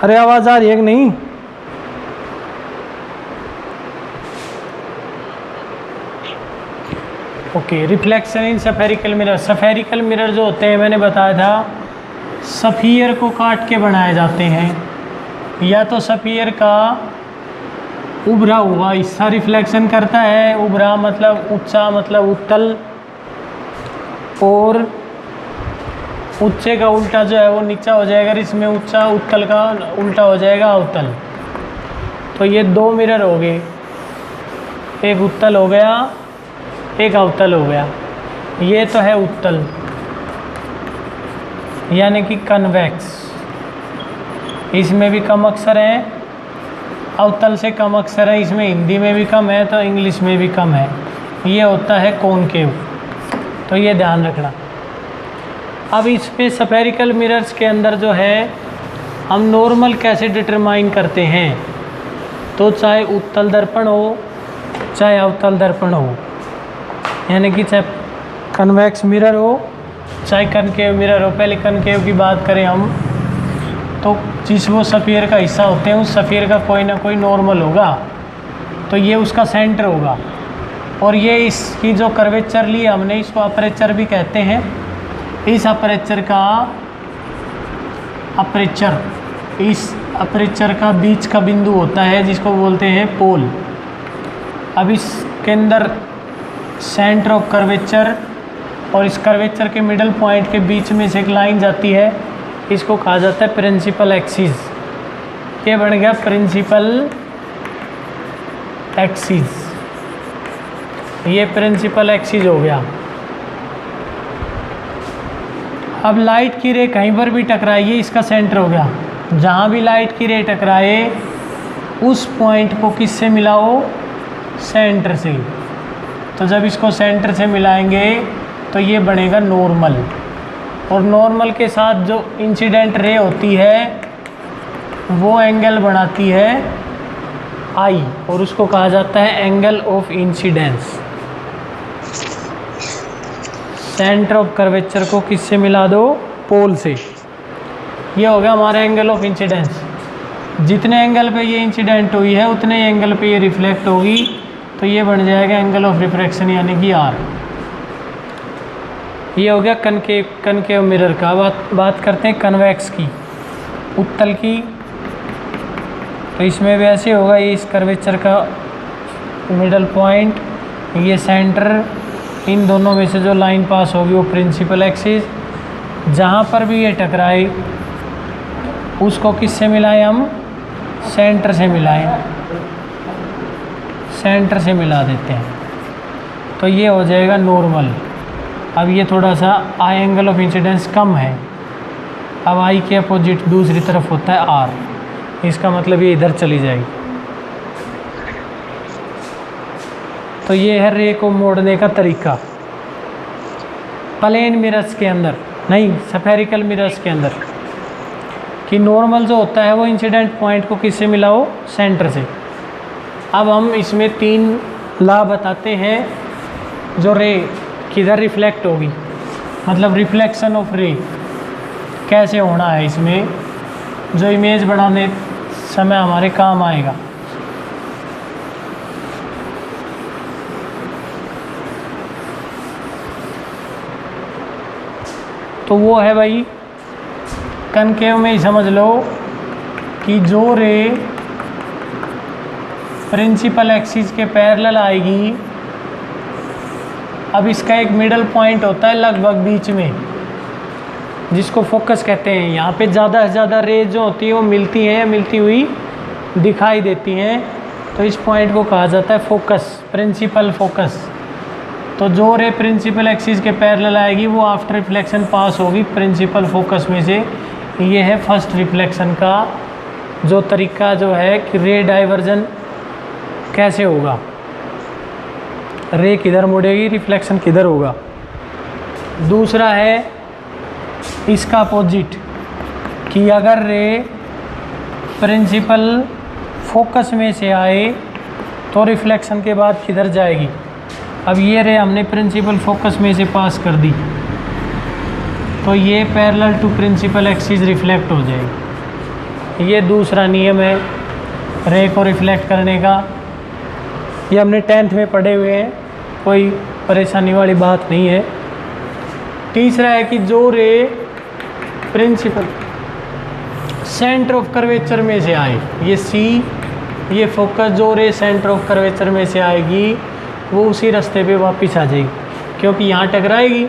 अरे आवाज़ आ रही है कि नहीं? Okay, reflection in spherical mirror. Spherical mirror जो होते हैं मैंने बताया था सफ़ियर को काट के बनाए जाते हैं, या तो सफ़ियर का उभरा हुआ हिस्सा रिफ्लेक्शन करता है, उभरा मतलब ऊंचा मतलब उत्तल, और ऊंचे का उल्टा जो है वो नीचा हो जाएगा, इसमें ऊंचा उत्तल का उल्टा हो जाएगा अवतल। तो ये दो मिरर हो गए, एक उत्तल हो गया एक अवतल हो गया। ये तो है उत्तल यानी कि कन्वेक्स, इसमें भी कम अक्षर हैं, अवतल से कम अक्षर है, इसमें हिंदी में भी कम है तो इंग्लिश में भी कम है। ये होता है कॉनकेव, तो ये ध्यान रखना। अब इसमें सफेरिकल मिरर्स के अंदर जो है हम नॉर्मल कैसे डिटरमाइन करते हैं, तो चाहे उत्तल दर्पण हो चाहे अवतल दर्पण हो, यानी कि चाहे कन्वेक्स मिरर हो चाहे कनकेव मिरर हो। पहले कनकेव की बात करें हम, तो जिस वो सफ़ियर का हिस्सा होते हैं उस सफ़ियर का कोई ना कोई नॉर्मल होगा, तो ये उसका सेंटर होगा, और ये इसकी जो कर्वेचर ली हमने इसको अपर्चर भी कहते हैं। इस अपर्चर का बीच का बिंदु होता है जिसको बोलते हैं पोल। अब इसके अंदर सेंटर ऑफ कर्वेचर और इस कर्वेचर के मिडल पॉइंट के बीच में से एक लाइन जाती है, इसको कहा जाता है प्रिंसिपल एक्सिस। ये बन गया प्रिंसिपल एक्सिस, ये प्रिंसिपल एक्सिस हो गया। अब लाइट की रे कहीं पर भी टकराए, ये इसका सेंटर हो गया। जहाँ भी लाइट की रे टकराए उस पॉइंट को किससे मिलाओ? सेंटर से। तो जब इसको सेंटर से मिलाएंगे तो ये बनेगा नॉर्मल, और नॉर्मल के साथ जो इंसिडेंट रे होती है वो एंगल बनाती है आई, और उसको कहा जाता है angle of incidence. Centre of curvature को किससे मिला दो? पोल से। ये हो गया हमारा एंगल ऑफ इंसिडेंस। जितने एंगल पे ये इंसिडेंट हुई है उतने एंगल पे ये रिफ्लेक्ट होगी, तो ये बन जाएगा एंगल ऑफ रिफ्रैक्शन यानी कि आर। ये हो गया कनकेव मिरर का। बात करते हैं कन्वेक्स की, उत्तल की। तो इसमें भी ऐसे होगा, ये इस कर्वेचर का मिडल पॉइंट, ये सेंटर, इन दोनों में से जो लाइन पास होगी वो प्रिंसिपल एक्सिस। जहाँ पर भी ये टकराए उसको किससे मिलाएं हम? सेंटर से मिलाएं, सेंटर से मिला देते हैं, तो ये हो जाएगा नॉर्मल। अब ये थोड़ा सा आई एंगल ऑफ इंसिडेंस कम है, अब आई के अपोजिट दूसरी तरफ होता है आर, इसका मतलब ये इधर चली जाएगी। तो ये है रे को मोड़ने का तरीका। प्लेन मिरर्स के अंदर नहीं, सफेरिकल मिरर्स के अंदर कि नॉर्मल जो होता है वो इंसिडेंट पॉइंट को किससे मिलाओ? सेंटर से। अब हम इसमें 3 लॉ बताते हैं जो रे किधर रिफ्लेक्ट होगी, मतलब रिफ्लेक्शन ऑफ रे कैसे होना है इसमें, जो इमेज बनाने समय हमारे काम आएगा। तो वो है भाई कनकेव में ही समझ लो कि जो रे प्रिंसिपल एक्सिस के पैरेलल आएगी, अब इसका एक मिडल पॉइंट होता है लगभग बीच में जिसको फोकस कहते हैं। यहाँ पे ज़्यादा से ज़्यादा रे जो होती है वो मिलती हैं, मिलती हुई दिखाई देती हैं, तो इस पॉइंट को कहा जाता है फोकस, प्रिंसिपल फोकस। तो जो रे प्रिंसिपल एक्सिस के पैरेलल आएगी वो आफ्टर रिफ्लेक्शन पास होगी प्रिंसिपल फोकस में से। ये है फर्स्ट रिफ्लेक्शन का जो तरीका जो है कि रे डाइवर्जन कैसे होगा, रे किधर मुड़ेगी, रिफ्लेक्शन किधर होगा। दूसरा है इसका अपोजिट कि अगर रे प्रिंसिपल फोकस में से आए तो रिफ्लेक्शन के बाद किधर जाएगी। अब ये रे हमने प्रिंसिपल फोकस में से पास कर दी तो ये parallel to principal axis reflect हो जाएगी। ये दूसरा नियम है रे को रिफ्लेक्ट करने का। ये हमने 10th में पढ़े हुए हैं, कोई परेशानी वाली बात नहीं है। तीसरा है कि जो रे प्रिंसिपल सेंटर ऑफ कर्वेचर में से आए, ये सी, ये फोकस, जो रे सेंटर ऑफ कर्वेचर में से आएगी वो उसी रास्ते पे वापस आ जाएगी, क्योंकि यहाँ टकराएगी,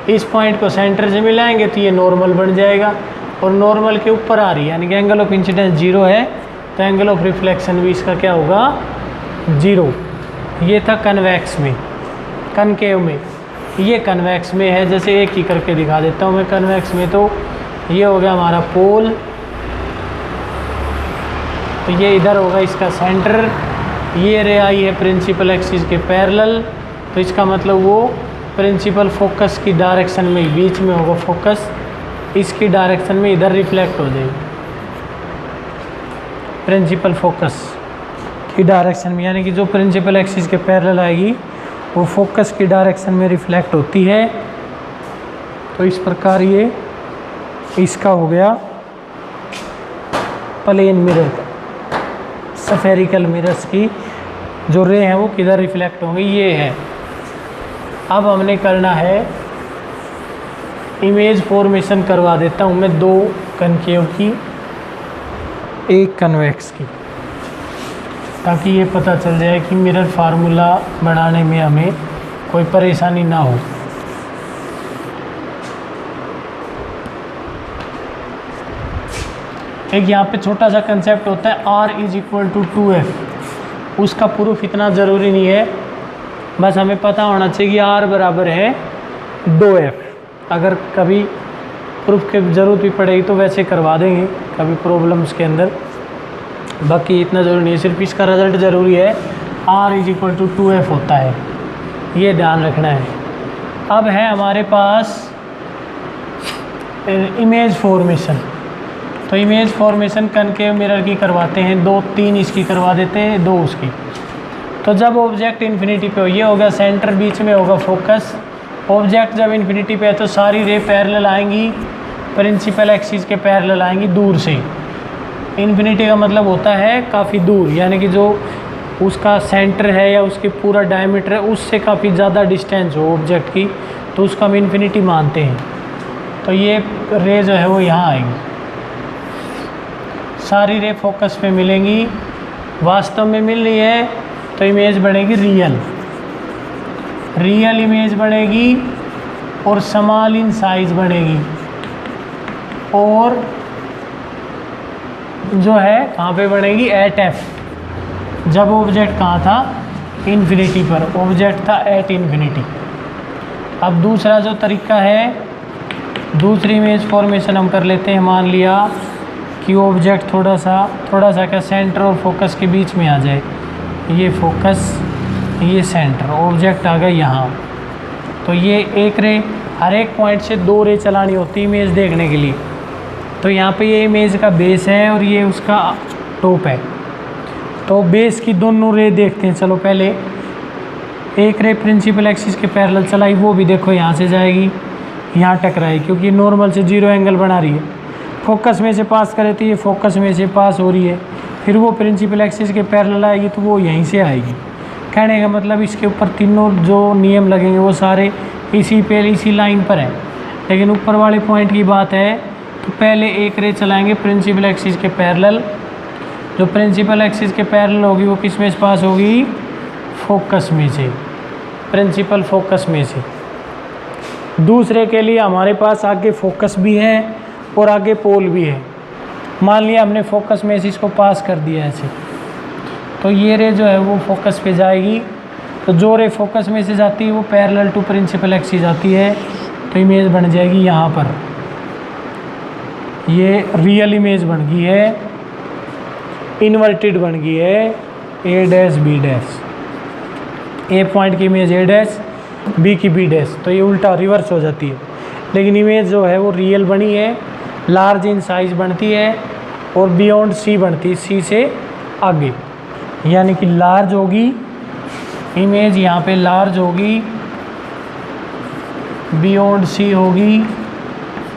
इस पॉइंट को सेंटर से मिलाएंगे तो ये नॉर्मल बन जाएगा, और नॉर्मल के ऊपर आ रही है, यानी कि एंगल ऑफ इंसिडेंस 0 है, तो एंगल ऑफ रिफ्लेक्शन भी इसका क्या होगा, 0। ये था कन्वेक्स में। कनकेव में, ये कन्वेक्स में है, जैसे एक ही करके दिखा देता हूँ मैं। कन्वेक्स में तो ये हो गया हमारा पोल, तो ये इधर होगा इसका सेंटर, ये रे आई है प्रिंसिपल एक्सिस के पैरेलल, तो इसका मतलब वो प्रिंसिपल फोकस की डायरेक्शन में बीच में होगा फोकस, इसकी डायरेक्शन में इधर रिफ्लेक्ट हो जाएगी प्रिंसिपल फोकस की डायरेक्शन में, यानी कि जो प्रिंसिपल एक्सिस के पैरेलल आएगी वो फोकस की डायरेक्शन में रिफ्लेक्ट होती है। तो इस प्रकार ये इसका हो गया प्लेन मिरर, स्फेरिकल मिरर्स की जो रे हैं वो किधर रिफ्लेक्ट होंगी, ये है। अब हमने करना है इमेज फॉर्मेशन करवा देता हूँ मैं, 2 कनकेव की, 1 कन्वेक्स की, ताकि ये पता चल जाए कि मिरर फार्मूला बनाने में हमें कोई परेशानी ना हो। एक यहाँ पे छोटा सा कंसेप्ट होता है R = 2F, उसका प्रूफ इतना ज़रूरी नहीं है, बस हमें पता होना चाहिए कि R बराबर है 2F। अगर कभी प्रूफ की ज़रूरत भी पड़ेगी तो वैसे करवा देंगे कभी प्रॉब्लम्स के अंदर, बाकी इतना ज़रूरी नहीं है, सिर्फ इसका रिज़ल्ट ज़रूरी है। R = 2F होता है, ये ध्यान रखना है। अब है हमारे पास इमेज फॉर्मेशन, तो इमेज फॉर्मेशन कनकेव मिरर की करवाते हैं, 2-3 इसकी करवा देते हैं, 2 उसकी। तो जब ऑब्जेक्ट इन्फिनिटी पे हो, ये होगा सेंटर, बीच में होगा फोकस। ऑब्जेक्ट जब इन्फिनिटी पे है तो सारी रे पैरेलल आएंगी, प्रिंसिपल एक्सिस के पैरेलल आएंगी दूर से। इन्फिनिटी का मतलब होता है काफ़ी दूर, यानी कि जो उसका सेंटर है या उसकी पूरा डायमीटर है उससे काफ़ी ज़्यादा डिस्टेंस हो ऑब्जेक्ट की, तो उसका हम इन्फिनिटी मानते हैं। तो ये रे जो है वो यहाँ आएगी, सारी रे फोकस पे मिलेंगी, वास्तव में मिल रही है तो इमेज बनेगी रियल इमेज बनेगी, और स्मॉल इन साइज बनेगी, और जो है कहाँ पे बनेगी, एट एफ। जब ऑब्जेक्ट कहाँ था, इन्फिनिटी पर, ऑब्जेक्ट था एट इन्फिनिटी। अब दूसरा जो तरीका है, दूसरी इमेज फॉर्मेशन हम कर लेते हैं। मान लिया कि ऑब्जेक्ट थोड़ा सा क्या सेंटर और फोकस के बीच में आ जाए, ये फोकस, ये सेंटर, ऑब्जेक्ट आ गया यहाँ। तो ये एक रे, हर एक पॉइंट से 2 रे चलानी होती है इमेज देखने के लिए। तो यहाँ पे ये इमेज का बेस है और ये उसका टॉप है, तो बेस की दोनों रे देखते हैं। चलो पहले एक रे प्रिंसिपल एक्सिस के पैरेलल चलाई, वो भी देखो यहाँ से जाएगी, यहाँ टकराई, क्योंकि नॉर्मल से 0 एंगल बना रही है। फोकस में से पास करे तो ये फोकस में से पास हो रही है, फिर वो प्रिंसिपल एक्सिस के पैरेलल आएगी तो वो यहीं से आएगी। कहने का मतलब इसके ऊपर तीनों जो नियम लगेंगे वो सारे इसी लाइन पर हैं। लेकिन ऊपर वाले पॉइंट की बात है तो पहले एक रे चलाएंगे प्रिंसिपल एक्सिस के पैरेलल, जो प्रिंसिपल एक्सिस के पैरेलल होगी वो किस में से पास होगी, फोकस में से, प्रिंसिपल फोकस में से। दूसरे के लिए हमारे पास आगे फोकस भी है और आगे पोल भी है। मान लिया हमने फोकस में से इसको पास कर दिया ऐसे, तो ये रे जो है वो फोकस पे जाएगी, तो जो रे फोकस में से जाती है वो पैरेलल टू प्रिंसिपल एक्सिस जाती है, तो इमेज बन जाएगी यहाँ पर, ये रियल इमेज बन गई है, इन्वर्टेड बन गई है, A dash B dash, A point की इमेज ए डैश, बी की बी डैश, तो ये उल्टा रिवर्स हो जाती है। लेकिन इमेज जो है वो रियल बनी है, लार्ज इन साइज बनती है और बियॉन्ड सी बनती है, सी से आगे, यानी कि लार्ज होगी इमेज, यहाँ पे लार्ज होगी, बियॉन्ड सी होगी,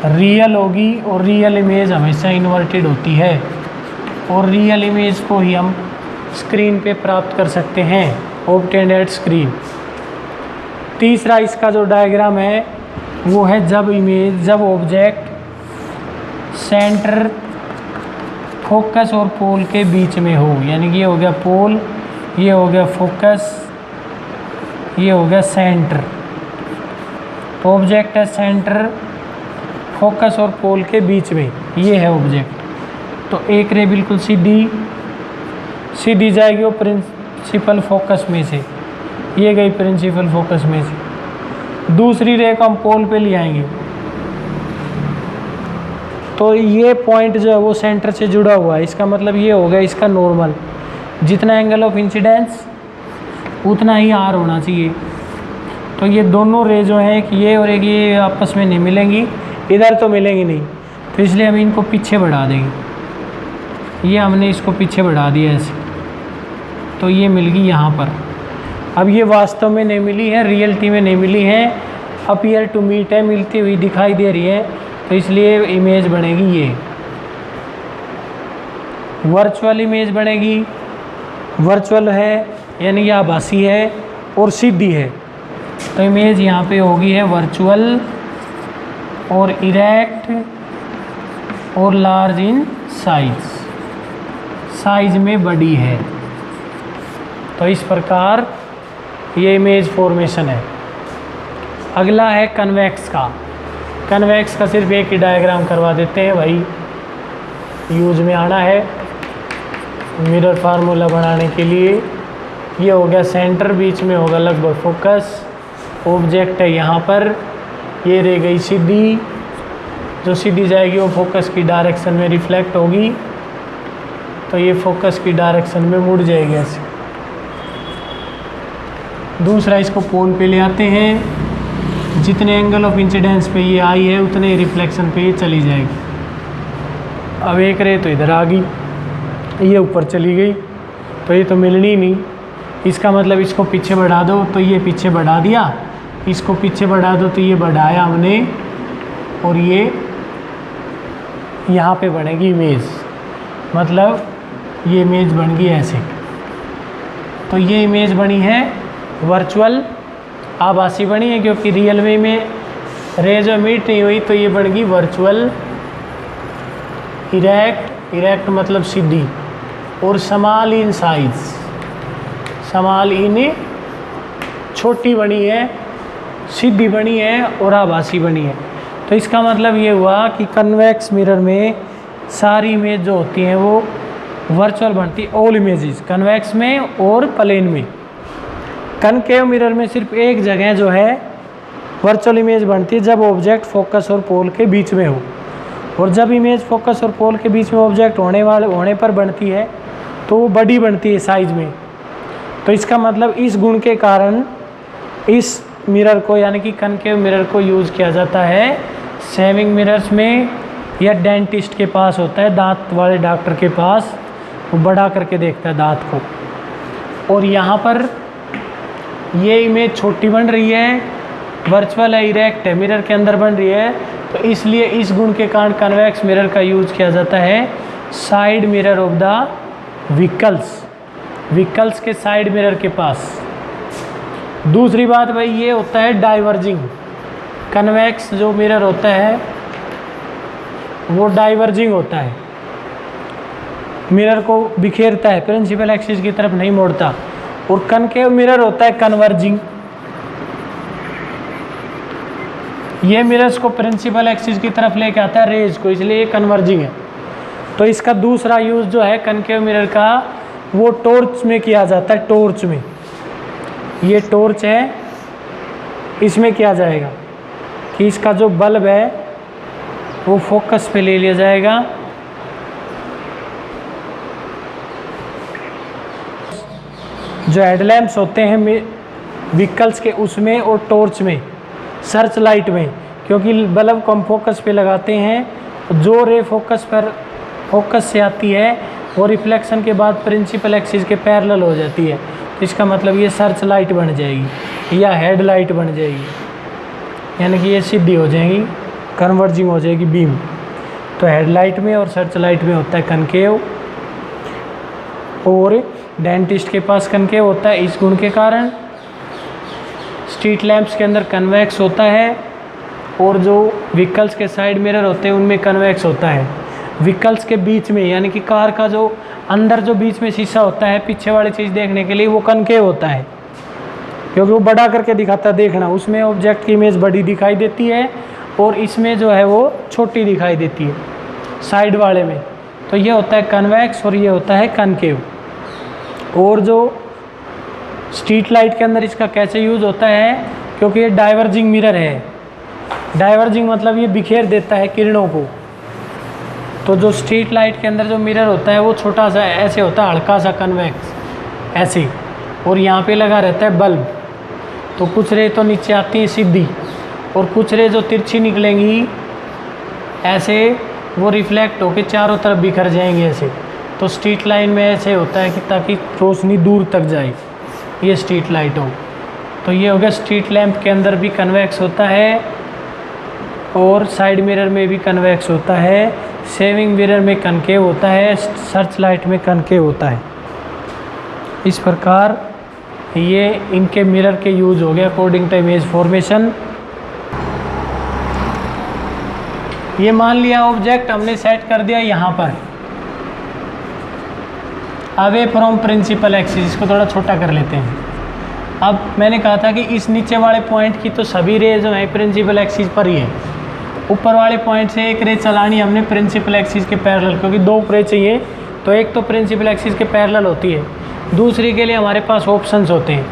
रियल होगी, और रियल इमेज हमेशा इन्वर्टेड होती है। और रियल इमेज को ही हम स्क्रीन पे प्राप्त कर सकते हैं, ऑब्टेन्ड एट स्क्रीन। तीसरा इसका जो डायग्राम है वो है जब ऑब्जेक्ट सेंटर, फोकस और पोल के बीच में हो, यानी कि ये हो गया पोल, ये हो गया फोकस, ये हो गया सेंटर। तो ऑब्जेक्ट है सेंटर, फोकस और पोल के बीच में, ये है ऑब्जेक्ट। तो एक रे बिल्कुल सीधी जाएगी वो प्रिंसिपल फोकस में से, ये गई प्रिंसिपल फोकस में से। दूसरी रे को हम पोल पे ले आएंगे, तो ये पॉइंट जो है वो सेंटर से जुड़ा हुआ है, इसका मतलब ये हो गया इसका नॉर्मल, जितना एंगल ऑफ इंसिडेंस उतना ही आर होना चाहिए। तो ये दोनों रे जो हैं, एक ये और एक ये, आपस में नहीं मिलेंगी, इधर तो मिलेंगी नहीं, तो इसलिए हम इनको पीछे बढ़ा देंगे। ये हमने इसको पीछे बढ़ा दिया ऐसे, तो ये मिल गई यहाँ पर। अब ये वास्तव में नहीं मिली है, रियलिटी में नहीं मिली है, अपीयर टू मीट है, मिलती हुई दिखाई दे रही है, तो इसलिए इमेज बनेगी ये वर्चुअल इमेज बनेगी। वर्चुअल है यानी ये आभासी है और सीधी है, तो इमेज यहाँ पे होगी है वर्चुअल और इरेक्ट और लार्ज इन साइज में बड़ी है। तो इस प्रकार ये इमेज फॉर्मेशन है। अगला है कन्वेक्स का। कन्वेक्स का सिर्फ एक ही डायग्राम करवा देते हैं भाई, यूज में आना है मिरर फार्मूला बनाने के लिए। ये हो गया सेंटर, बीच में होगा लगभग फोकस, ऑब्जेक्ट है यहाँ पर, ये रह गई सीधी, जो सीधी जाएगी वो फोकस की डायरेक्शन में रिफ्लेक्ट होगी, तो ये फोकस की डायरेक्शन में मुड़ जाएगी ऐसे। दूसरा इसको पोल पे ले आते हैं, जितने एंगल ऑफ इंसिडेंस पे ये आई है उतने रिफ्लेक्शन पे ये चली जाएगी। अब एक रे तो इधर आ गई, ये ऊपर चली गई, तो ये तो मिलनी नहीं, इसका मतलब इसको पीछे बढ़ा दो, तो ये पीछे बढ़ा दिया, इसको पीछे बढ़ा दो तो ये बढ़ाया हमने, और ये यहाँ पे बनेगी इमेज, मतलब ये इमेज बन गई ऐसे। तो ये इमेज बनी है वर्चुअल, आभासी बनी है, क्योंकि रियल में रे जो मीट नहीं हुई, तो ये बन गई वर्चुअल। इरेक्ट मतलब सीधी, और small in size, small in छोटी बनी है, सीधी बनी है और आभासी बनी है। तो इसका मतलब ये हुआ कि कन्वेक्स मिरर में सारी इमेज जो होती हैं वो वर्चुअल बनती है, ऑल इमेजेस कन्वेक्स में और प्लेन में। कनकेव मिरर में सिर्फ एक जगह जो है वर्चुअल इमेज बनती है, जब ऑब्जेक्ट फोकस और पोल के बीच में हो, और जब इमेज फोकस और पोल के बीच में ऑब्जेक्ट होने पर बनती है तो वो बड़ी बनती है साइज में। तो इसका मतलब इस गुण के कारण इस मिरर को, यानी कि कनकेव मिरर को यूज़ किया जाता है सेविंग मिरर्स में, या डेंटिस्ट के पास होता है, दांत वाले डॉक्टर के पास, वो बढ़ा करके देखता है दांत को। और यहाँ पर ये इमेज छोटी बन रही है, वर्चुअल है, इरेक्ट है, मिरर के अंदर बन रही है, तो इसलिए इस गुण के कारण कन्वेक्स मिरर का यूज़ किया जाता है side mirror of the vehicles के साइड मिरर के पास। दूसरी बात भाई ये होता है डाइवर्जिंग। कन्वेक्स जो मिरर होता है वो डाइवर्जिंग होता है, मिरर को बिखेरता है, प्रिंसिपल एक्सिस की तरफ नहीं मोड़ता। और कनकेव मिरर होता है कन्वर्जिंग, ये मिरर्स को प्रिंसिपल एक्सिस की तरफ लेके आता है रेज को, इसलिए ये कन्वर्जिंग है। तो इसका दूसरा यूज़ जो है कनकेव मिरर का, वो टॉर्च में किया जाता है। टॉर्च में, ये टॉर्च है, इसमें किया जाएगा कि इसका जो बल्ब है वो फोकस पे ले लिया जाएगा, जो हेडलैम्प्स होते हैं व्हीकल्स के उसमें, और टॉर्च में, सर्च लाइट में, क्योंकि बल्ब को हम फोकस पे लगाते हैं, जो रे फोकस से आती है वो रिफ्लेक्शन के बाद प्रिंसिपल एक्सिस के पैरेलल हो जाती है। तो इसका मतलब ये सर्च लाइट बन जाएगी या हेडलाइट बन जाएगी, यानी कि ये सीधी हो जाएगी, कन्वर्जिंग हो जाएगी बीम। तो हेडलाइट में और सर्च लाइट में होता है कनकेव, और डेंटिस्ट के पास कनकेव होता है इस गुण के कारण। स्ट्रीट लैंप्स के अंदर कन्वेक्स होता है और जो व्हीकल्स के साइड मिरर होते हैं उनमें कन्वेक्स होता है। व्हीकल्स के बीच में यानी कि कार का जो अंदर जो बीच में शीशा होता है पीछे वाली चीज़ देखने के लिए वो कनकेव होता है, क्योंकि वो बड़ा करके दिखाता है देखना, उसमें ऑब्जेक्ट की इमेज बड़ी दिखाई देती है और इसमें जो है वो छोटी दिखाई देती है साइड वाले में। तो ये होता है कन्वेक्स और ये होता है कनकेव। और जो स्ट्रीट लाइट के अंदर इसका कैसे यूज़ होता है, क्योंकि ये डाइवर्जिंग मिरर है। डाइवर्जिंग मतलब ये बिखेर देता है किरणों को। तो जो स्ट्रीट लाइट के अंदर जो मिरर होता है वो छोटा सा ऐसे होता है, हल्का सा कन्वेक्स ऐसे, और यहाँ पे लगा रहता है बल्ब। तो कुछ रे तो नीचे आती है सीधी और कुछ रे जो तिरछी निकलेंगी ऐसे वो रिफ्लेक्ट होकर चारों तरफ बिखर जाएंगे ऐसे। तो स्ट्रीट लाइन में ऐसे होता है कि ताकि रोशनी दूर तक जाए, ये स्ट्रीट लाइट हो। तो ये हो गया स्ट्रीट लैंप के अंदर भी कन्वेक्स होता है और साइड मिरर में भी कन्वेक्स होता है। सेविंग मिरर में कनकेव होता है, सर्च लाइट में कनकेव होता है। इस प्रकार ये इनके मिरर के यूज हो गया अकॉर्डिंग टू इमेज फॉर्मेशन। ये मान लिया ऑब्जेक्ट हमने सेट कर दिया यहाँ पर अवे फ्रॉम प्रिंसिपल एक्सिस, इसको थोड़ा छोटा कर लेते हैं। अब मैंने कहा था कि इस नीचे वाले पॉइंट की तो सभी रे जो है प्रिंसिपल एक्सिस पर ही है। ऊपर वाले पॉइंट से एक रे चलानी हमने प्रिंसिपल एक्सिस के पैरेलल, क्योंकि दो रे चाहिए। तो एक तो प्रिंसिपल एक्सिस के पैरेलल होती है, दूसरी के लिए हमारे पास ऑप्शंस होते हैं।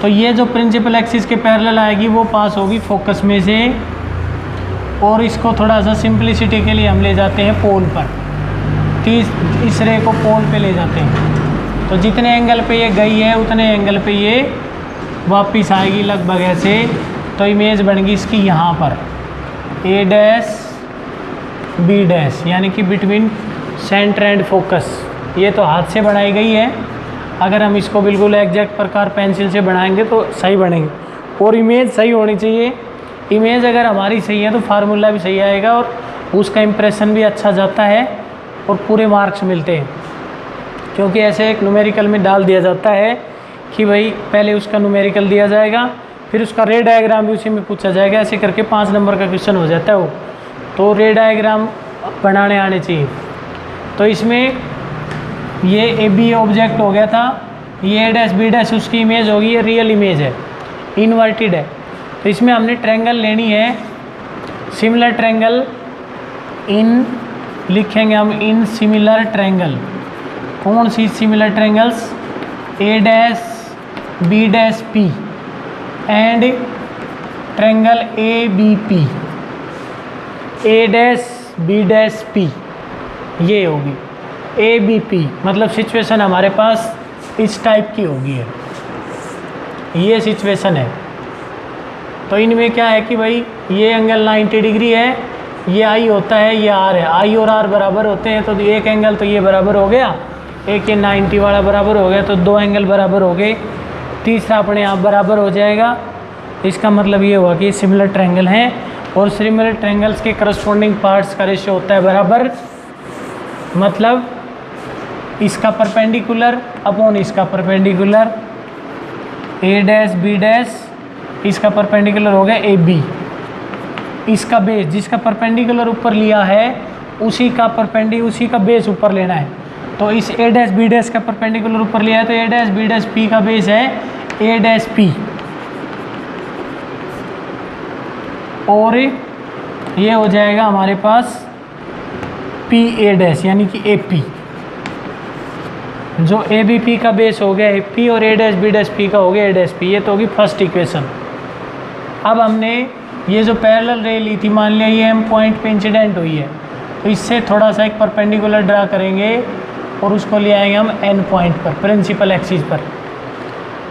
तो ये जो प्रिंसिपल एक्सिस के पैरेलल आएगी वो पास होगी फोकस में से, और इसको थोड़ा सा सिंप्लिसिटी के लिए हम ले जाते हैं पोल पर। इस रे को पोल पे ले जाते हैं। तो जितने एंगल पे ये गई है उतने एंगल पे ये वापस आएगी लगभग ऐसे। तो इमेज बन गई इसकी यहाँ पर A डैश B डैश, यानी कि बिटवीन सेंटर एंड फोकस। ये तो हाथ से बनाई गई है, अगर हम इसको बिल्कुल एग्जैक्ट प्रकार पेंसिल से बनाएंगे तो सही बनेंगे। और इमेज सही होनी चाहिए। इमेज अगर हमारी सही है तो फार्मूला भी सही आएगा और उसका इम्प्रेशन भी अच्छा जाता है और पूरे मार्क्स मिलते हैं। क्योंकि ऐसे एक न्यूमेरिकल में डाल दिया जाता है कि भाई पहले उसका न्यूमेरिकल दिया जाएगा, फिर उसका रे डायग्राम भी उसी में पूछा जाएगा। ऐसे करके 5 नंबर का क्वेश्चन हो जाता है वो। तो रे डायग्राम बनाने आने चाहिए। तो इसमें ये ए बी ऑब्जेक्ट हो गया था, ये A डैश B डैश उसकी इमेज होगी, ये रियल इमेज है, इन्वर्टेड है। तो इसमें हमने ट्रायंगल लेनी है, सिमिलर ट्रायंगल इन लिखेंगे हम, इन सिमिलर ट्रायंगल। कौन सी similar triangles? A dash B dash P and triangle ABP, A dash B dash P, ये होगी ABP। मतलब सिचुएशन हमारे पास इस टाइप की होगी है, ये सिचुएशन है। तो इनमें क्या है कि भाई ये एंगल 90 डिग्री है, ये I होता है, ये R है। I और R बराबर होते हैं, तो एक एंगल तो ये बराबर हो गया, एक ये 90 वाला बराबर हो गया, तो 2 एंगल बराबर हो गए, तीसरा अपने आप बराबर हो जाएगा। इसका मतलब ये हुआ कि ये सिमिलर ट्रायंगल हैं और सिमिलर ट्रायंगल्स के करस्पॉन्डिंग पार्ट्स का रेशियो होता है बराबर। मतलब इसका परपेंडिकुलर अपॉन इसका perpendicular, A dash B dash, इसका परपेंडिकुलर हो गया AB। इसका बेस जिसका परपेंडिकुलर ऊपर लिया है उसी का बेस ऊपर लेना है। तो इस A डैश B डैश का परपेंडिकुलर ऊपर लिया है, तो A dash B dash P का बेस है A डैश P, और ये हो जाएगा हमारे पास PA डैश यानी कि AP। जो ABP का बेस हो गया AP और A dash B dash P का हो गया A डैश P। ये तो होगी फर्स्ट इक्वेशन। अब हमने ये जो पैरेलल रे ली थी, मान लिया ये M पॉइंट पे इंसिडेंट हुई है, तो इससे थोड़ा सा एक परपेंडिकुलर ड्रा करेंगे और उसको ले आएंगे हम N पॉइंट पर, प्रिंसिपल एक्सिस पर।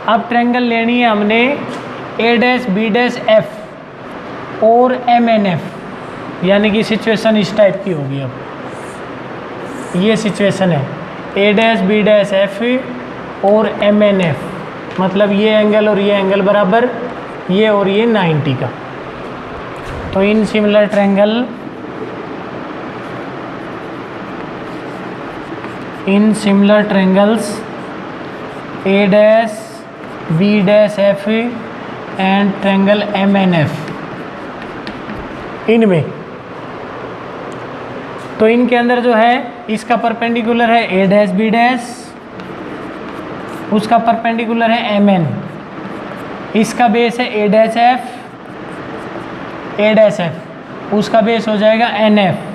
अब ट्रायंगल लेनी है हमने A dash B dash F और MNF, यानी कि सिचुएशन इस टाइप की होगी। अब ये सिचुएशन है A dash B dash F और MNF, मतलब ये एंगल और ये एंगल बराबर, ये और ये 90 का। तो इन similar triangle in similar triangles A dash B dash F and triangle M N F, इनमें तो इनके अंदर जो है इसका परपेंडिकुलर है ए डैश बी डैश, उसका परपेंडिकुलर है एम एन, इसका बेस है ए डैश एफ, उसका बेस हो जाएगा एन एफ।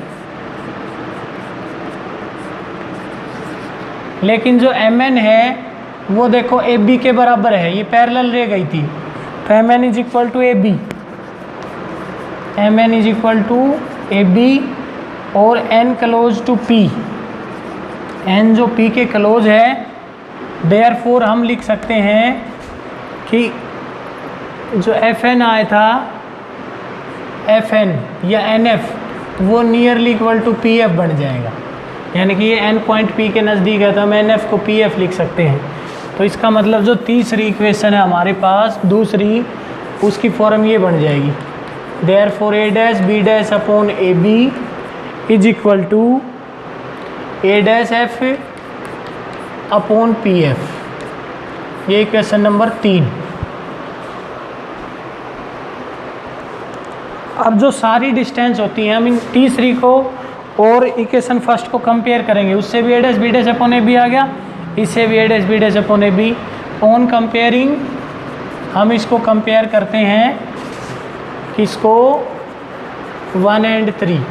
लेकिन जो एम एन है वो देखो ए बी के बराबर है, ये पैरेलल रह गई थी, तो M N is equal to A B, M N is equal to A B और N close to P, N जो पी के क्लोज है, देयरफॉर हम लिख सकते हैं कि जो एफ एन आया था, एफ एन या एन एफ, वो nearly equal to P F बन जाएगा, यानी कि ये एन पॉइंट पी के नज़दीक है तो हम एन एफ को पी एफ लिख सकते हैं। तो इसका मतलब जो तीसरी इक्वेशन है हमारे पास, दूसरी, उसकी फॉर्म ये बन जाएगी, therefore A dash B dash upon A B is equal to A dash F upon P F. ये इक्वेशन नंबर 3। अब जो सारी डिस्टेंस होती हैं हम इन तीसरी को और इक्वेशन फर्स्ट को कंपेयर करेंगे, उससे भी A dash B dash upon A B आ गया, इससे भी A dash B dash upon A B. On comparing हम इसको कंपेयर करते हैं, किसको, 1 और 3,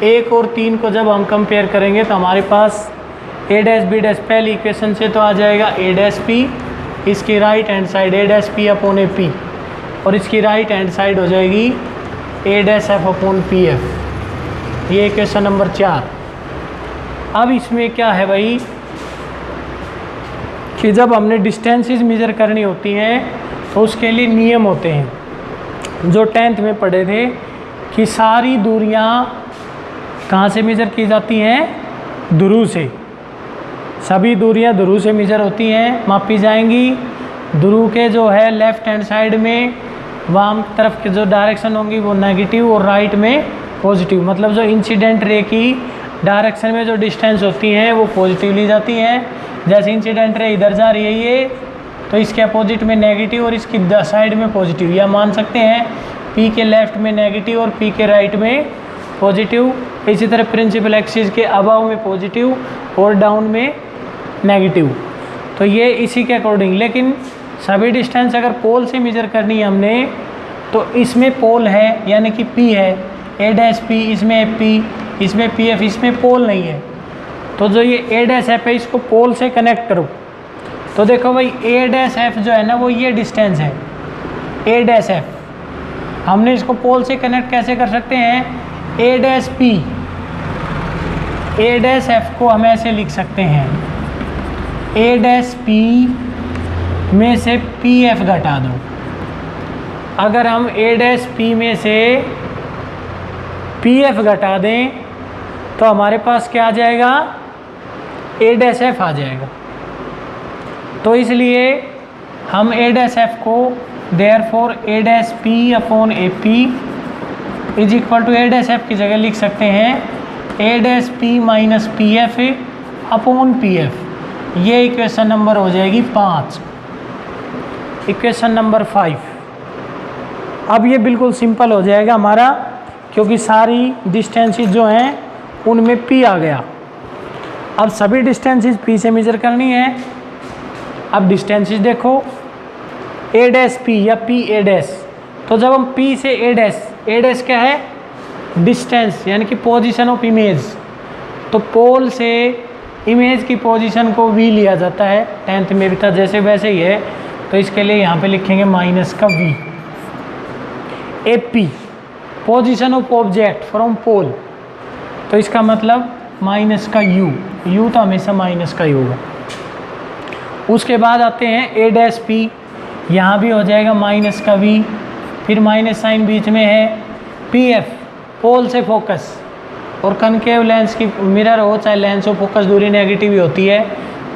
1 और 3 को जब हम कंपेयर करेंगे तो हमारे पास ए डैश बी डैश पहली इक्वेशन से तो आ जाएगा ए डैश पी, इसकी right hand side A dash P upon A P, और इसकी राइट हैंड साइड हो जाएगी A dash F upon P F. ये इक्वेशन नंबर 4। अब इसमें क्या है भाई कि जब हमने डिस्टेंसेस मेज़र करनी होती हैं तो उसके लिए नियम होते हैं जो 10th में पढ़े थे कि सारी दूरियां कहाँ से मेज़र की जाती हैं, ध्रुव से। सभी दूरियां ध्रुव से मेज़र होती हैं, मापी जाएंगी। ध्रुव के जो है लेफ़्ट हैंड साइड में वाम तरफ के जो डायरेक्शन होंगी वो नेगेटिव और राइट में पॉजिटिव, मतलब जो इंसिडेंट रे की डायरेक्शन में जो डिस्टेंस होती हैं वो पॉजिटिव ली जाती हैं। जैसे इंसिडेंट रे इधर जा रही है ये, तो इसके अपोजिट में नेगेटिव और इसकी साइड में पॉजिटिव, या मान सकते हैं पी के लेफ़्ट में नेगेटिव और पी के राइट में पॉजिटिव। इसी तरह प्रिंसिपल एक्सिस के अबाव में पॉजिटिव और डाउन में नेगेटिव। तो ये इसी के अकॉर्डिंग, लेकिन सभी डिस्टेंस अगर पोल से मेज़र करनी है हमने तो इसमें पोल है, यानी कि पी है, ए डैश पी, इसमें एफ पी, इसमें पी एफ, इसमें पोल नहीं है। तो जो ये ए डैश एफ है इसको पोल से कनेक्ट करो। तो देखो भाई ए डैश एफ जो है ना वो ये डिस्टेंस है ए डैश एफ, हमने इसको पोल से कनेक्ट कैसे कर सकते हैं, A dash P, A dash F को हम ऐसे लिख सकते हैं, ए डैश पी में से पी एफ घटा दो। अगर हम ए डैश पी में से पी एफ घटा दें तो हमारे पास क्या आ जाएगा, ए डैश एफ आ जाएगा। तो इसलिए हम ए डैश एफ को therefore A dash P upon A P is equal to A dash F की जगह लिख सकते हैं A dash P minus P F upon P F. ये इक्वेशन नंबर हो जाएगी 5। Equation number 5। अब ये बिल्कुल सिंपल हो जाएगा हमारा, क्योंकि सारी डिस्टेंसेस जो हैं उनमें P आ गया। अब सभी डिस्टेंसेस P से मेज़र करनी है। अब डिस्टेंसेस देखो ए डैश P या P ए डैश, तो जब हम P से ए डैश क्या है, डिस्टेंस यानी कि पोजीशन ऑफ इमेज। तो पोल से इमेज की पोजीशन को V लिया जाता है, 10th में भी था जैसे वैसे ही है। तो इसके लिए यहाँ पे लिखेंगे माइनस का V। A P position of object from pole, तो इसका मतलब माइनस का U तो हमेशा माइनस का ही होगा। उसके बाद आते हैं ए डैश पी, यहाँ भी हो जाएगा माइनस का V, फिर माइनस साइन बीच में है। पी एफ पोल से फोकस, और कनकेव लेंस की मिरर हो चाहे लेंस हो, फोकस दूरी नेगेटिव ही होती है,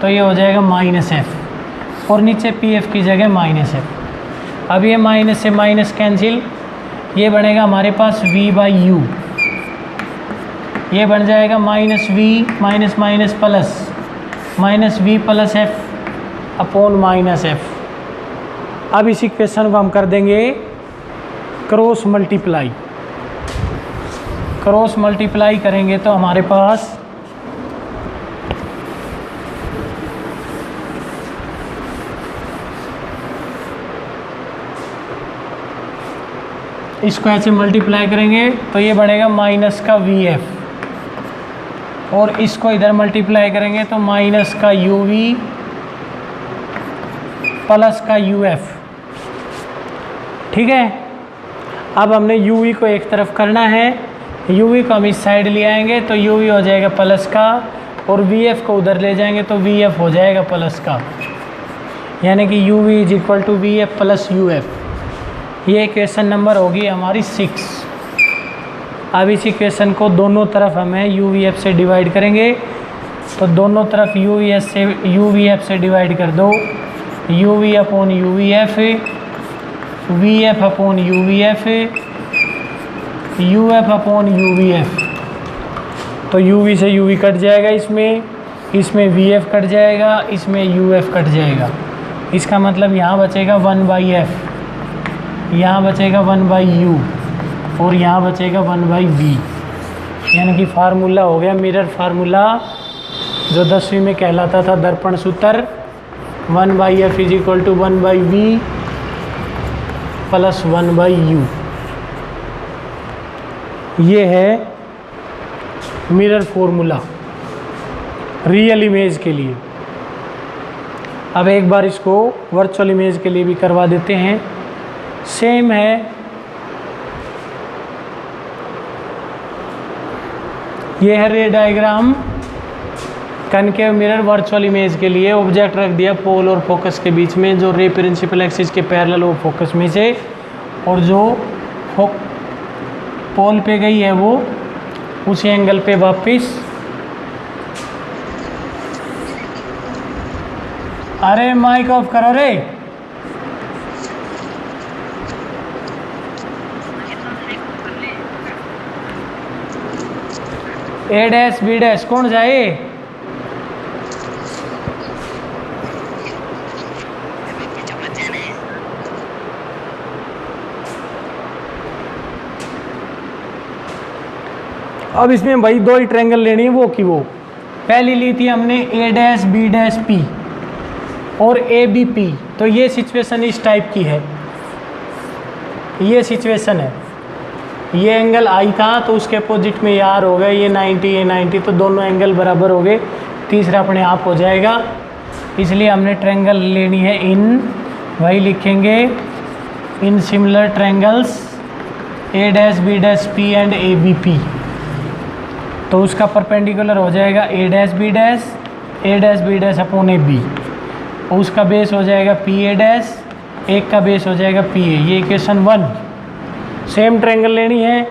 तो ये हो जाएगा माइनस एफ, और नीचे पी एफ की जगह माइनस एफ। अब ये माइनस से माइनस कैंसिल, ये बनेगा हमारे पास V/U। ये बन जाएगा minus V minus minus plus minus V plus F upon minus F. अब इस इक्वेशन को हम कर देंगे क्रॉस मल्टीप्लाई। क्रॉस मल्टीप्लाई करेंगे तो हमारे पास इसको ऐसे मल्टीप्लाई करेंगे तो ये बढ़ेगा माइनस का वी एफ, और इसको इधर मल्टीप्लाई करेंगे तो माइनस का यू वी प्लस का यू एफ। ठीक है, अब हमने यू वी को एक तरफ करना है, यू वी को हम इस साइड ले आएंगे तो यू वी हो जाएगा प्लस का, और वी एफ को उधर ले जाएंगे तो वी एफ हो जाएगा प्लस का, यानी कि U V is equal to V F plus U F. ये इक्वेशन नंबर होगी हमारी 6। अब इस इक्वेशन को दोनों तरफ हमें यू वी एफ से डिवाइड करेंगे, तो दोनों तरफ यू वी एफ से डिवाइड कर दो, U V upon U V F, V F upon U V F, U F upon U V F. तो यू वी से यू वी कट जाएगा, इसमें वी एफ कट जाएगा, इसमें यू एफ कट जाएगा। इसका मतलब यहाँ बचेगा 1/f, यहाँ बचेगा 1/u, और यहाँ बचेगा 1/v। यानी कि फार्मूला हो गया मिरर फार्मूला, जो 10वीं में कहलाता था दर्पण सूत्र, 1/f is equal to 1/v plus 1/u। ये है मिरर फार्मूला रियल इमेज के लिए। अब एक बार इसको वर्चुअल इमेज के लिए भी करवा देते हैं। सेम है, ये है रे diagram concave mirror virtual image के लिए। ऑब्जेक्ट रख दिया पोल और फोकस के बीच में, जो रे प्रिंसिपल एक्सिस के पैरेलल हो फोकस में से, और जो पोल पे गई है वो उसी एंगल पे वापस। अरे माइक ऑफ करो रे। ए डैश बी डैश कौन जाए? अब इसमें भाई दो ही ट्रायंगल लेनी है, वो की वो पहली ली थी हमने ए डैश बी डैश पी और ए बी पी। तो ये सिचुएशन इस टाइप की है, ये सिचुएशन है, ये एंगल आई था तो उसके अपोजिट में यार हो गए ये 90 ये 90, तो दोनों एंगल बराबर हो गए, तीसरा अपने आप हो जाएगा। इसलिए हमने ट्रायंगल लेनी है इन, वही लिखेंगे इन similar triangles A dash B dash P and A B P. तो उसका परपेंडिकुलर हो जाएगा A dash B dash upon A B, और उसका बेस हो जाएगा पी ए डैश, एक का बेस हो जाएगा पी ए। ये इक्वेशन 1। सेम ट्रायंगल लेनी है,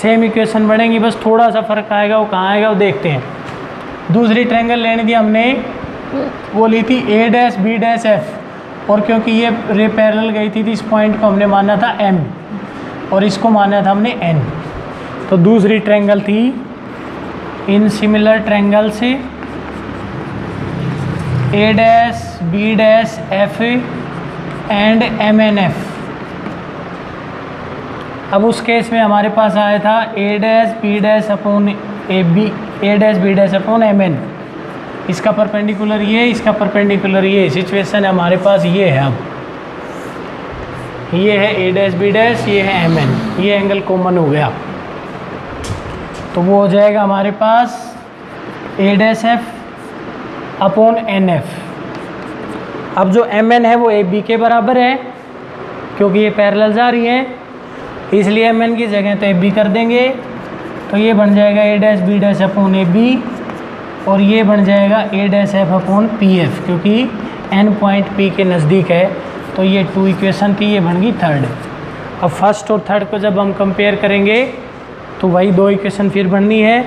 सेम इक्वेशन बनेगी, बस थोड़ा सा फर्क आएगा, वो कहाँ आएगा वो देखते हैं। दूसरी ट्रायंगल लेनी थी हमने, वो ली थी ए डैश बी डैश एफ, और क्योंकि ये रे पैरेलल गई थी तो इस पॉइंट को हमने माना था M और इसको माना था हमने N। तो दूसरी ट्रायंगल थी इन सिमिलर ट्रायंगल से A dash B dash F and M N F. अब उस केस में हमारे पास आया था A dash B dash upon A B, A dash B dash upon M N. इसका परपेंडिकुलर ये, इसका परपेंडिकुलर ये। सिचुएशन हमारे पास ये है, अब ये है ए डैश बी डैश, ये है एम एन, ये एंगल कॉमन हो गया। तो वो हो जाएगा हमारे पास A dash F upon N F. अब जो एम एन है वो ए बी के बराबर है, क्योंकि ये पैरेलल जा रही है, इसलिए एम एन की जगह तो ए बी कर देंगे। तो ये बन जाएगा A dash B dash upon A B, और ये बन जाएगा A dash F upon P F, क्योंकि एन पॉइंट पी के नज़दीक है। तो ये 2 इक्वेशन थी, ये बन गई 3rd। अब फर्स्ट और थर्ड को जब हम कंपेयर करेंगे तो वही 2 इक्वेशन फिर बननी है।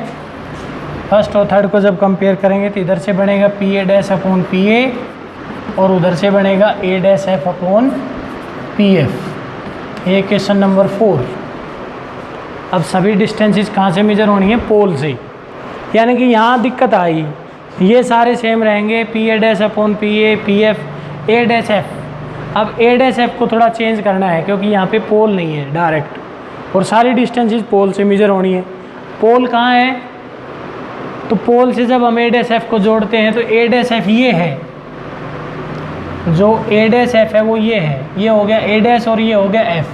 फर्स्ट और थर्ड को जब कंपेयर करेंगे तो इधर से बनेगा P A dash upon P A, और उधर से बनेगा A dash F upon P F. ये इक्वेशन नंबर 4। अब सभी डिस्टेंसेस कहाँ से मेजर होनी है? पोल से। यानी कि यहाँ दिक्कत आई, ये सारे सेम रहेंगे, P A dash upon P A, P F, A dash F. अब ए डैश एफ को थोड़ा चेंज करना है क्योंकि यहाँ पे पोल नहीं है डायरेक्ट, और सारी डिस्टेंसेज पोल से मेजर होनी है। पोल कहाँ है, तो पोल से जब हम ए डैश एफ को जोड़ते हैं तो ए डैश एफ ये है, जो ए डैश एफ है वो ये है, ये हो गया ए डैश और ये हो गया एफ।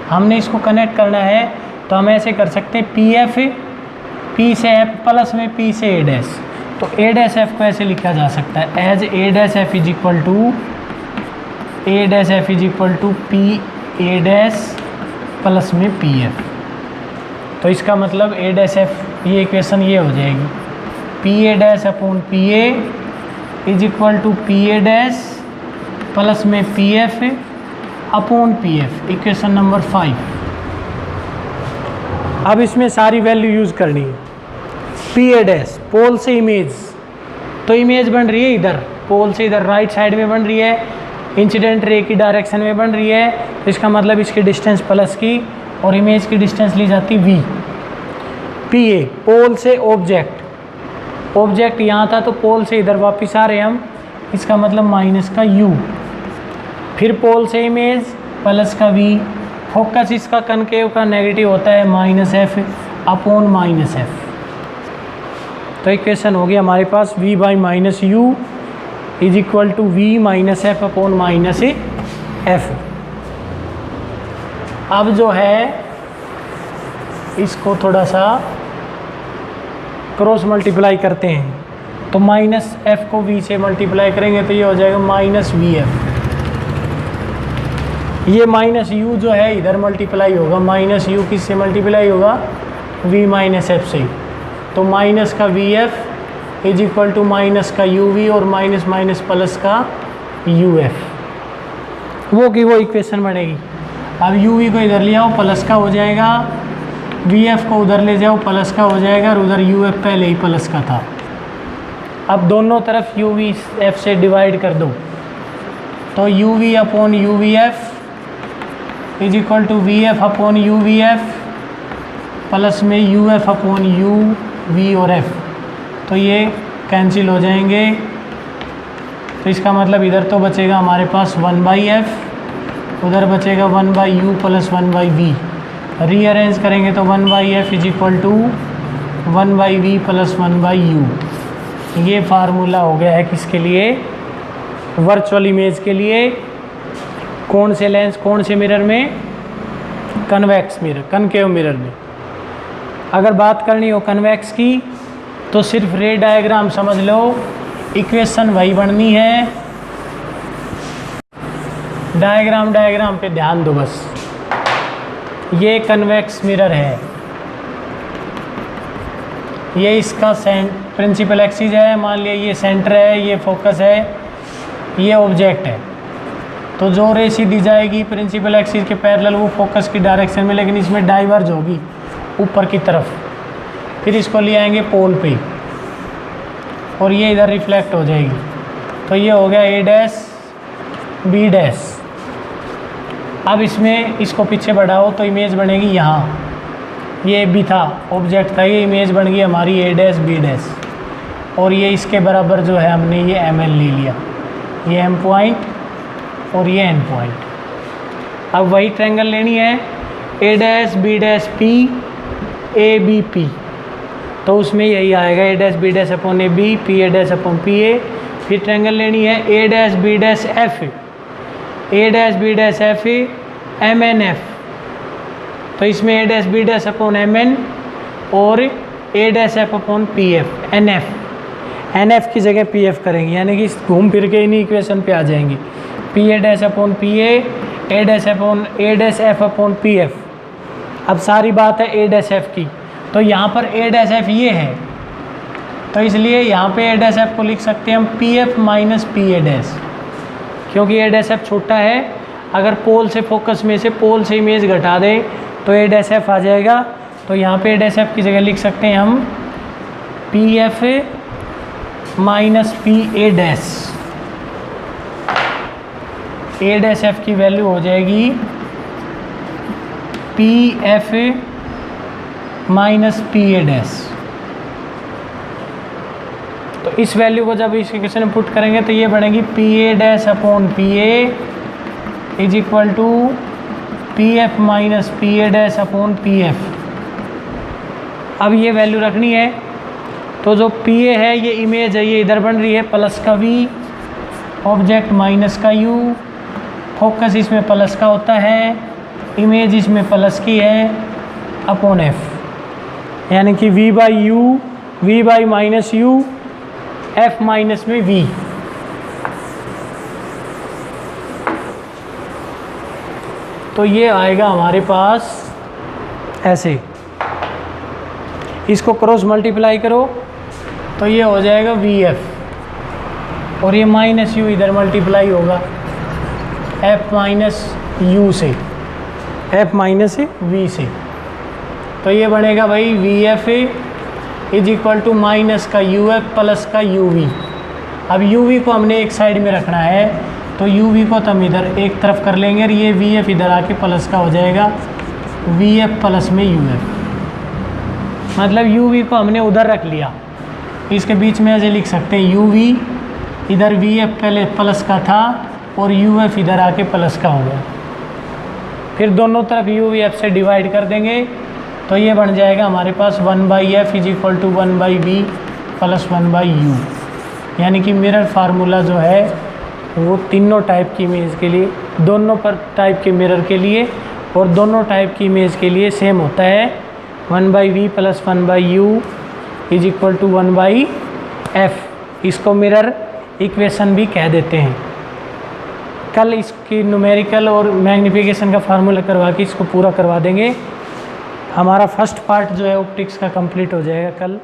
हमने इसको कनेक्ट करना है तो हम ऐसे कर सकते हैं, पी एफ, पी से एफ प्लस में पी से ए डैश। तो ए डैश एफ को ऐसे लिखा जा सकता है as A dash F is equal to, A dash F is equal to P A dash plus में पी एफ। तो इसका मतलब ए डैश एफ, ये इक्वेशन ये हो जाएगी, P A dash upon P A is equal to P A dash plus में P F upon P F, equation number 5। अब इसमें सारी वैल्यू यूज़ करनी है। पी ए डैश पोल से इमेज, तो इमेज बन रही है इधर, पोल से इधर राइट साइड में बन रही है, इंसिडेंट रे की डायरेक्शन में बन रही है, तो इसका मतलब इसकी डिस्टेंस प्लस की और इमेज की डिस्टेंस ली जाती वी। पी ए पोल से ऑब्जेक्ट, ऑब्जेक्ट यहाँ था तो पोल से इधर वापस आ रहे हैं हम, इसका मतलब माइनस का यू, फिर पोल से इमेज प्लस का वी, फोकस इसका कनकेव का नेगेटिव होता है minus F upon minus F. तो इक्वेशन हो गया हमारे पास v by minus U is equal to V minus F upon minus F. अब जो है इसको थोड़ा सा क्रॉस मल्टीप्लाई करते हैं, तो माइनस एफ को v से मल्टीप्लाई करेंगे तो ये हो जाएगा माइनस वी एफ। ये माइनस यू जो है इधर मल्टीप्लाई होगा, माइनस यू किससे मल्टीप्लाई होगा, v माइनस एफ से। तो माइनस का V F is equal to minus का यू वी और माइनस माइनस प्लस का यू एफ, वो की वो इक्वेशन बनेगी। अब यू वी को इधर ले आओ प्लस का हो जाएगा, वी एफ को उधर ले जाओ प्लस का हो जाएगा, और उधर यू एफ पहले ही प्लस का था। अब दोनों तरफ यू वी एफ से डिवाइड कर दो, तो U V upon U V F is equal to V F upon U V F plus में U F upon U V और एफ, तो ये कैंसिल हो जाएंगे। तो इसका मतलब इधर तो बचेगा हमारे पास 1 बाई एफ, उधर बचेगा 1 by U plus 1 by V. Rearrange करेंगे तो 1 by F is equal to 1 by V plus 1 by U. ये फार्मूला हो गया है किसके लिए, वर्चुअल इमेज के लिए। कौन से लेंस, कौन से मिरर में, कन्वेक्स मिरर, कनकेव मिरर में। अगर बात करनी हो कन्वेक्स की तो सिर्फ रे डायग्राम समझ लो, इक्वेशन वही बननी है, डायग्राम पे ध्यान दो बस। ये कन्वेक्स मिरर है, ये इसका प्रिंसिपल एक्सिस है, मान लिया ये सेंटर है, ये फोकस है, ये ऑब्जेक्ट है। तो जो रे सीधी जाएगी प्रिंसिपल एक्सिस के पैरेलल वो फोकस की डायरेक्शन में, लेकिन इसमें डाइवर्ज होगी ऊपर की तरफ, फिर इसको ले आएंगे पोल पे और ये इधर रिफ्लेक्ट हो जाएगी। तो ये हो गया ए डैश बी डैश। अब इसमें इसको पीछे बढ़ाओ तो इमेज बनेगी यहाँ, ये बी था ऑब्जेक्ट था, ये इमेज बन गई हमारी ए डैश बी डैश, और ये इसके बराबर जो है हमने ये एम एल ले लिया, ये एम पॉइंट और ये एन पॉइंट। अब वही ट्रायंगल लेनी है A dash B dash P A B P, तो उसमें यही आएगा A dash B dash upon A B, P A dash upon P A. फिर ट्रायंगल लेनी है A dash B dash F, A dash B dash F M N F, तो इसमें A dash B dash upon M N और A dash F upon P F N F, N F की जगह P F करेंगे, यानी कि घूम फिर के इन्हीं इक्वेशन पे आ जाएंगे। P A dash upon P A dash upon A dash F upon P F. अब सारी बात है ए डैश एफ की, तो यहाँ पर ए डैश एफ ये है, तो इसलिए यहाँ पे ए डैश एफ को लिख सकते हैं हम P F minus P A dash, क्योंकि ए डैश एफ छोटा है। अगर पोल से फोकस में से पोल से इमेज घटा दें तो ए डैश एफ आ जाएगा, तो यहाँ पे ए डैश एफ की जगह लिख सकते हैं हम P F minus P A dash. A dash F की वैल्यू हो जाएगी P F minus P A dash. तो इस वैल्यू को जब इस इक्वेशन में पुट करेंगे तो ये बनेगी P A dash upon P A is equal to P F minus P A dash upon P F. अब ये वैल्यू रखनी है, तो जो पी ए है ये इमेज है, ये इधर बन रही है प्लस का वी, ऑब्जेक्ट माइनस का यू, फोकस इसमें प्लस का होता है, इमेज इसमें प्लस की है, अपॉन एफ, यानी कि V by U, V by minus U, F minus में वी। तो ये आएगा हमारे पास ऐसे, इसको क्रॉस मल्टीप्लाई करो तो ये हो जाएगा वी एफ, और ये माइनस यू इधर मल्टीप्लाई होगा एफ माइनस यू से, एफ माइनस वी से। तो ये बनेगा भाई V F is equal to minus का यू एफ प्लस का यू वी। अब यू वी को हमने एक साइड में रखना है, तो यू वी को तो हम इधर एक तरफ कर लेंगे और ये वी एफ इधर आके प्लस का हो जाएगा वी एफ प्लस में यू एफ। मतलब यू वी को हमने उधर रख लिया, इसके बीच में ऐसे लिख सकते हैं यू वी, इधर वी एफ पहले प्लस का था और यू एफ इधर आके प्लस का हो गया। फिर दोनों तरफ यू वी एफ से डिवाइड कर देंगे, तो ये बन जाएगा हमारे पास 1/f is equal to 1/v plus 1/u। यानी कि मिरर फार्मूला जो है वो तीनों टाइप की इमेज के लिए, दोनों पर टाइप के मिरर के लिए और दोनों टाइप की इमेज के लिए सेम होता है, 1/v plus 1/u is equal to 1/f। इसको मिरर इक्वेशन भी कह देते हैं। कल इसकी न्यूमेरिकल और मैग्नीफिकेशन का फार्मूला करवा के इसको पूरा करवा देंगे। हमारा फर्स्ट पार्ट जो है ऑप्टिक्स का कंप्लीट हो जाएगा कल।